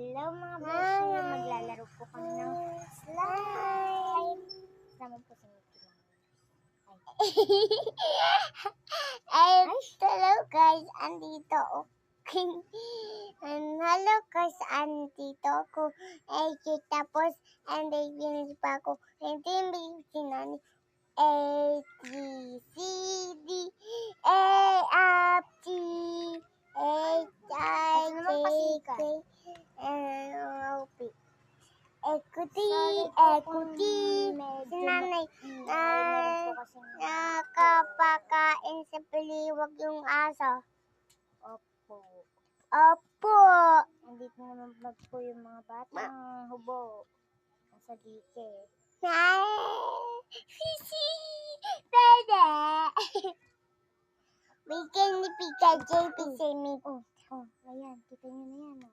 Hello mga beshi, maglalaro po kami ng slime. Sama po si Mickey Mouse. Hello guys, andito okay. Hello guys, andito ako. Tapos, finish pa ako. Ito yung bigay si Nani. A, B, C, D, E, F, G, H, I, J, K, L, M, N, Equity, si Nanay, nakapakain sa paliwag yung aso. Opo. Andito naman po yung mga batang hubo. Nasa dike. Sisi, bebe. Weekend ni Pika J, Pisa, Oh, ayan. Kita nyo na yan.